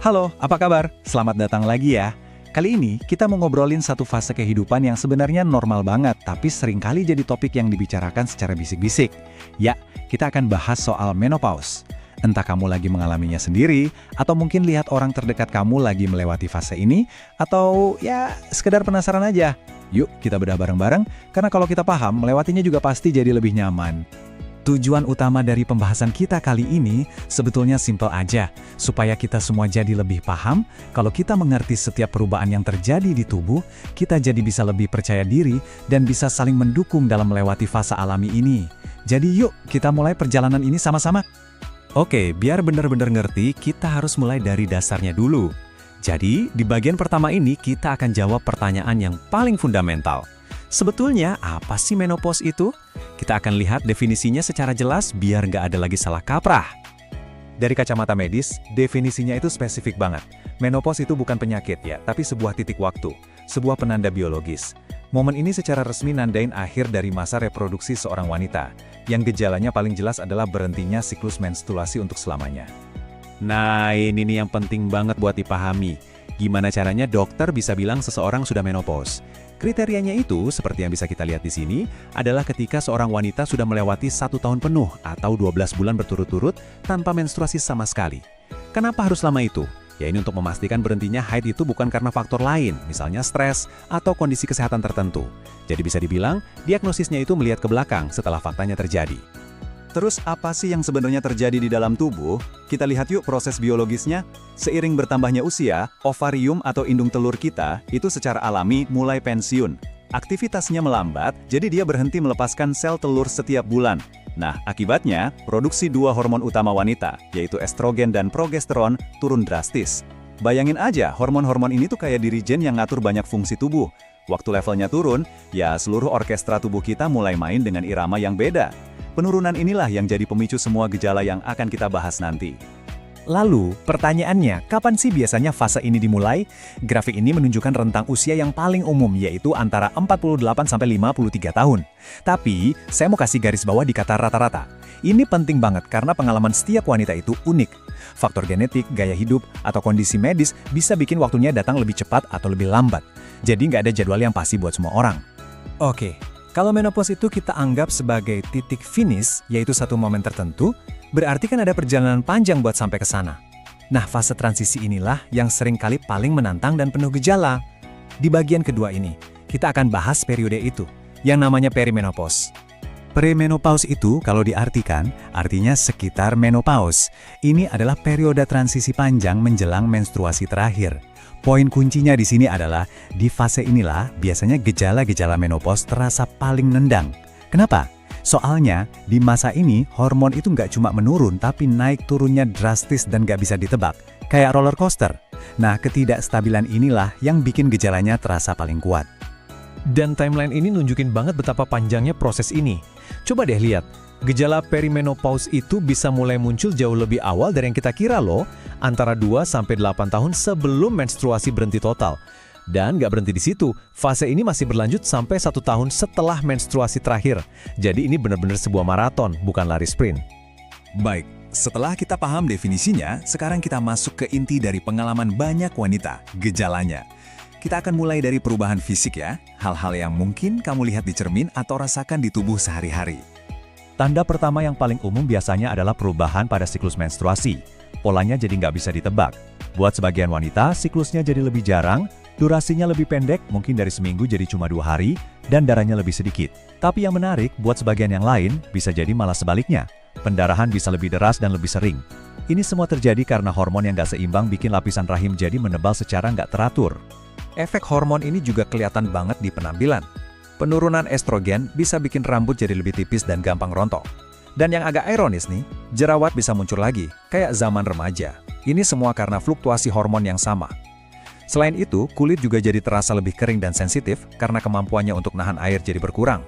Halo, apa kabar? Selamat datang lagi ya. Kali ini kita mau ngobrolin satu fase kehidupan yang sebenarnya normal banget, tapi seringkali jadi topik yang dibicarakan secara bisik-bisik. Ya, kita akan bahas soal menopause. Entah kamu lagi mengalaminya sendiri, atau mungkin lihat orang terdekat kamu lagi melewati fase ini, atau ya sekedar penasaran aja. Yuk kita bedah bareng-bareng, karena kalau kita paham, melewatinya juga pasti jadi lebih nyaman. Tujuan utama dari pembahasan kita kali ini sebetulnya simpel aja, supaya kita semua jadi lebih paham. Kalau kita mengerti setiap perubahan yang terjadi di tubuh, kita jadi bisa lebih percaya diri dan bisa saling mendukung dalam melewati fase alami ini. Jadi yuk kita mulai perjalanan ini sama-sama. Oke, biar benar-benar ngerti, kita harus mulai dari dasarnya dulu. Jadi, di bagian pertama ini kita akan jawab pertanyaan yang paling fundamental. Sebetulnya, apa sih menopause itu? Kita akan lihat definisinya secara jelas biar nggak ada lagi salah kaprah. Dari kacamata medis, definisinya itu spesifik banget. Menopause itu bukan penyakit ya, tapi sebuah titik waktu, sebuah penanda biologis. Momen ini secara resmi nandain akhir dari masa reproduksi seorang wanita, yang gejalanya paling jelas adalah berhentinya siklus menstruasi untuk selamanya. Nah, ini nih yang penting banget buat dipahami. Gimana caranya dokter bisa bilang seseorang sudah menopause? Kriterianya itu, seperti yang bisa kita lihat di sini, adalah ketika seorang wanita sudah melewati 1 tahun penuh atau 12 bulan berturut-turut tanpa menstruasi sama sekali. Kenapa harus lama itu? Ya ini untuk memastikan berhentinya haid itu bukan karena faktor lain, misalnya stres atau kondisi kesehatan tertentu. Jadi bisa dibilang, diagnosisnya itu melihat ke belakang setelah faktanya terjadi. Terus apa sih yang sebenarnya terjadi di dalam tubuh? Kita lihat yuk proses biologisnya. Seiring bertambahnya usia, ovarium atau indung telur kita itu secara alami mulai pensiun. Aktivitasnya melambat, jadi dia berhenti melepaskan sel telur setiap bulan. Nah, akibatnya, produksi 2 hormon utama wanita, yaitu estrogen dan progesteron, turun drastis. Bayangin aja, hormon-hormon ini tuh kayak dirijen yang ngatur banyak fungsi tubuh. Waktu levelnya turun, ya seluruh orkestra tubuh kita mulai main dengan irama yang beda. Penurunan inilah yang jadi pemicu semua gejala yang akan kita bahas nanti. Lalu, pertanyaannya, kapan sih biasanya fase ini dimulai? Grafik ini menunjukkan rentang usia yang paling umum, yaitu antara 48-53 tahun. Tapi, saya mau kasih garis bawah di kata rata-rata. Ini penting banget karena pengalaman setiap wanita itu unik. Faktor genetik, gaya hidup, atau kondisi medis bisa bikin waktunya datang lebih cepat atau lebih lambat. Jadi nggak ada jadwal yang pasti buat semua orang. Oke. Kalau menopause itu kita anggap sebagai titik finish, yaitu satu momen tertentu, berarti kan ada perjalanan panjang buat sampai ke sana. Nah, fase transisi inilah yang seringkali paling menantang dan penuh gejala. Di bagian kedua ini, kita akan bahas periode itu, yang namanya perimenopause. Premenopause itu, kalau diartikan, artinya sekitar menopause. Ini adalah periode transisi panjang menjelang menstruasi terakhir. Poin kuncinya di sini adalah, di fase inilah biasanya gejala-gejala menopause terasa paling nendang. Kenapa? Soalnya, di masa ini hormon itu nggak cuma menurun, tapi naik turunnya drastis dan nggak bisa ditebak. Kayak roller coaster. Nah, ketidakstabilan inilah yang bikin gejalanya terasa paling kuat. Dan timeline ini nunjukin banget betapa panjangnya proses ini. Coba deh lihat. Gejala perimenopause itu bisa mulai muncul jauh lebih awal dari yang kita kira loh, antara 2-8 tahun sebelum menstruasi berhenti total. Dan nggak berhenti di situ, fase ini masih berlanjut sampai 1 tahun setelah menstruasi terakhir. Jadi ini benar-benar sebuah maraton, bukan lari sprint. Baik, setelah kita paham definisinya, sekarang kita masuk ke inti dari pengalaman banyak wanita, gejalanya. Kita akan mulai dari perubahan fisik ya, hal-hal yang mungkin kamu lihat di cermin atau rasakan di tubuh sehari-hari. Tanda pertama yang paling umum biasanya adalah perubahan pada siklus menstruasi. Polanya jadi nggak bisa ditebak. Buat sebagian wanita, siklusnya jadi lebih jarang, durasinya lebih pendek, mungkin dari seminggu jadi cuma 2 hari, dan darahnya lebih sedikit. Tapi yang menarik, buat sebagian yang lain, bisa jadi malah sebaliknya. Pendarahan bisa lebih deras dan lebih sering. Ini semua terjadi karena hormon yang nggak seimbang bikin lapisan rahim jadi menebal secara nggak teratur. Efek hormon ini juga kelihatan banget di penampilan. Penurunan estrogen bisa bikin rambut jadi lebih tipis dan gampang rontok. Dan yang agak ironis nih, jerawat bisa muncul lagi, kayak zaman remaja. Ini semua karena fluktuasi hormon yang sama. Selain itu, kulit juga jadi terasa lebih kering dan sensitif karena kemampuannya untuk nahan air jadi berkurang.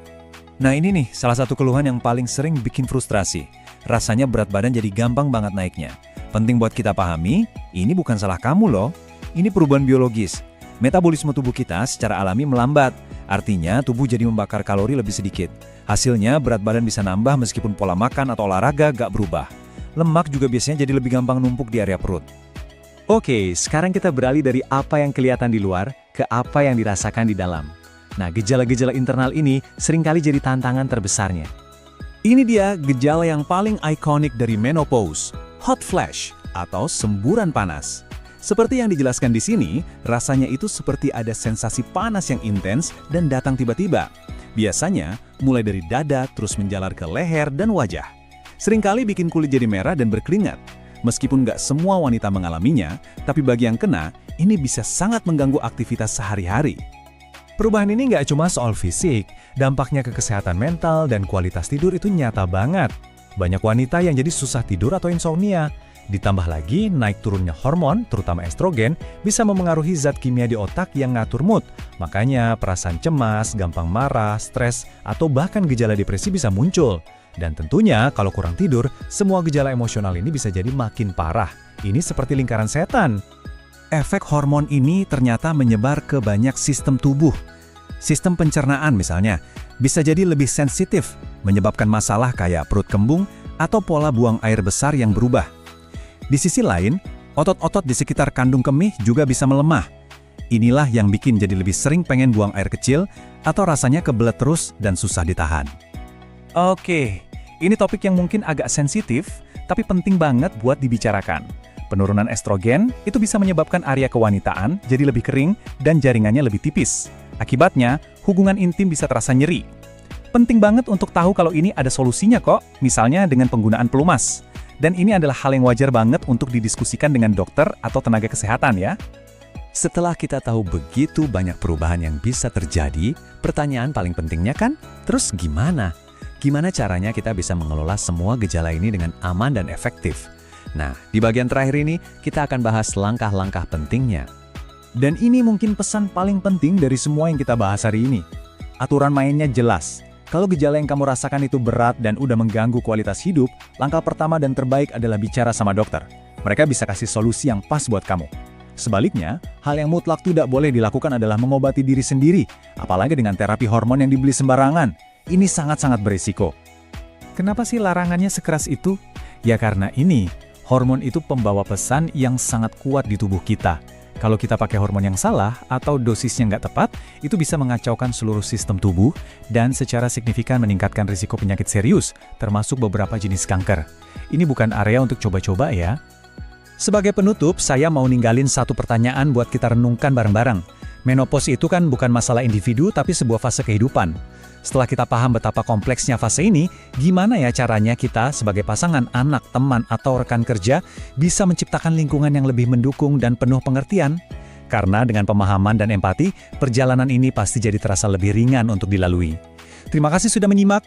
Nah ini nih, salah satu keluhan yang paling sering bikin frustrasi. Rasanya berat badan jadi gampang banget naiknya. Penting buat kita pahami, ini bukan salah kamu loh. Ini perubahan biologis. Metabolisme tubuh kita secara alami melambat. Artinya, tubuh jadi membakar kalori lebih sedikit. Hasilnya, berat badan bisa nambah meskipun pola makan atau olahraga gak berubah. Lemak juga biasanya jadi lebih gampang numpuk di area perut. Oke, sekarang kita beralih dari apa yang kelihatan di luar ke apa yang dirasakan di dalam. Nah, gejala-gejala internal ini seringkali jadi tantangan terbesarnya. Ini dia gejala yang paling ikonik dari menopause, hot flash atau semburan panas. Seperti yang dijelaskan di sini, rasanya itu seperti ada sensasi panas yang intens dan datang tiba-tiba. Biasanya mulai dari dada terus menjalar ke leher dan wajah. Seringkali bikin kulit jadi merah dan berkeringat. Meskipun nggak semua wanita mengalaminya, tapi bagi yang kena, ini bisa sangat mengganggu aktivitas sehari-hari. Perubahan ini nggak cuma soal fisik, dampaknya ke kesehatan mental dan kualitas tidur itu nyata banget. Banyak wanita yang jadi susah tidur atau insomnia. Ditambah lagi, naik turunnya hormon, terutama estrogen, bisa memengaruhi zat kimia di otak yang ngatur mood. Makanya perasaan cemas, gampang marah, stres, atau bahkan gejala depresi bisa muncul. Dan tentunya kalau kurang tidur, semua gejala emosional ini bisa jadi makin parah. Ini seperti lingkaran setan. Efek hormon ini ternyata menyebar ke banyak sistem tubuh. Sistem pencernaan misalnya, bisa jadi lebih sensitif, menyebabkan masalah kayak perut kembung atau pola buang air besar yang berubah. Di sisi lain, otot-otot di sekitar kandung kemih juga bisa melemah. Inilah yang bikin jadi lebih sering pengen buang air kecil atau rasanya kebelet terus dan susah ditahan. Oke, ini topik yang mungkin agak sensitif, tapi penting banget buat dibicarakan. Penurunan estrogen itu bisa menyebabkan area kewanitaan jadi lebih kering dan jaringannya lebih tipis. Akibatnya, hubungan intim bisa terasa nyeri. Penting banget untuk tahu kalau ini ada solusinya kok, misalnya dengan penggunaan pelumas. Dan ini adalah hal yang wajar banget untuk didiskusikan dengan dokter atau tenaga kesehatan ya. Setelah kita tahu begitu banyak perubahan yang bisa terjadi, pertanyaan paling pentingnya kan, terus gimana? Gimana caranya kita bisa mengelola semua gejala ini dengan aman dan efektif? Nah, di bagian terakhir ini, kita akan bahas langkah-langkah pentingnya. Dan ini mungkin pesan paling penting dari semua yang kita bahas hari ini. Aturan mainnya jelas. Kalau gejala yang kamu rasakan itu berat dan udah mengganggu kualitas hidup, langkah pertama dan terbaik adalah bicara sama dokter. Mereka bisa kasih solusi yang pas buat kamu. Sebaliknya, hal yang mutlak tidak boleh dilakukan adalah mengobati diri sendiri, apalagi dengan terapi hormon yang dibeli sembarangan. Ini sangat-sangat berisiko. Kenapa sih larangannya sekeras itu? Ya karena ini, hormon itu pembawa pesan yang sangat kuat di tubuh kita. Kalau kita pakai hormon yang salah atau dosisnya nggak tepat, itu bisa mengacaukan seluruh sistem tubuh dan secara signifikan meningkatkan risiko penyakit serius, termasuk beberapa jenis kanker. Ini bukan area untuk coba-coba ya. Sebagai penutup, saya mau ninggalin satu pertanyaan buat kita renungkan bareng-bareng. Menopause itu kan bukan masalah individu, tapi sebuah fase kehidupan. Setelah kita paham betapa kompleksnya fase ini, gimana ya caranya kita sebagai pasangan, anak, teman, atau rekan kerja bisa menciptakan lingkungan yang lebih mendukung dan penuh pengertian? Karena dengan pemahaman dan empati, perjalanan ini pasti jadi terasa lebih ringan untuk dilalui. Terima kasih sudah menyimak.